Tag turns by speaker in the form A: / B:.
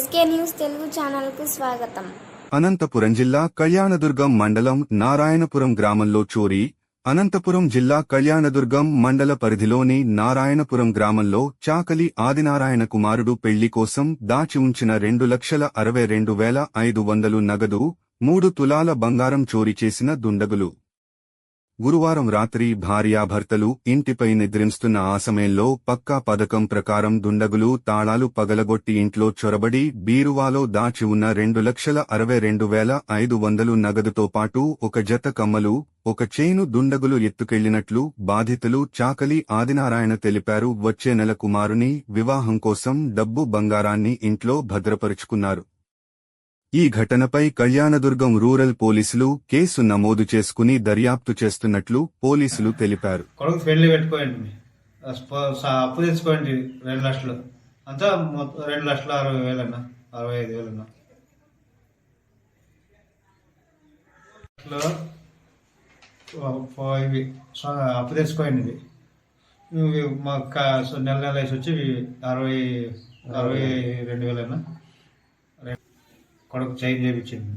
A: SK news Telugu ఛానల్కు స్వాగతం.
B: అనంతపురం జిల్లా కళ్యాణదుర్గం మండలం నారాయణపురం గ్రామంలో చోరీ. అనంతపురం జిల్లా కళ్యాణదుర్గం మండల పరిధిలోని నారాయణపురం గ్రామంలో చాకలి ఆదినారాయణ కుమారుడు పెళ్లి కోసం దాచి ఉంచిన 2,62,500 నగదు, 3 తులాల బంగారం చోరీ చేసిన దుండగులు గురువారం రాత్రి భార్యాభర్తలు ఇంటిపై నిద్రిస్తున్న ఆ సమయంలో పక్కా పథకం ప్రకారం దుండగులు తాళాలు పగలగొట్టి ఇంట్లో చొరబడి బీరువాలో దాచి ఉన్న 2,62,500 నగదుతో పాటు ఒక జత కమ్మలు, ఒక చైను దుండగులు ఎత్తుకెళ్లినట్లు బాధితులు చాకలి ఆదినారాయణ తెలిపారు. వచ్చే నెల కుమారుని వివాహం కోసం డబ్బు బంగారాన్ని ఇంట్లో భద్రపరుచుకున్నారు. ఈ ఘటనపై కళ్యాణదుర్గం రూరల్ పోలీసులు కేసు నమోదు చేసుకుని దర్యాప్తు చేస్తున్నట్లు పోలీసులు తెలిపారు.
C: కొడుకు పెళ్లి పెట్టుకోండి, అప్పు తెచ్చుకోండి 2 లక్షలు, అంతా 2,60,000 65,000 ఇవి అప్పు తెచ్చుకోండి. ఇవి మాకు నెల వేసి వచ్చి 62,000 కొడుకు చైన్ చేయించింది.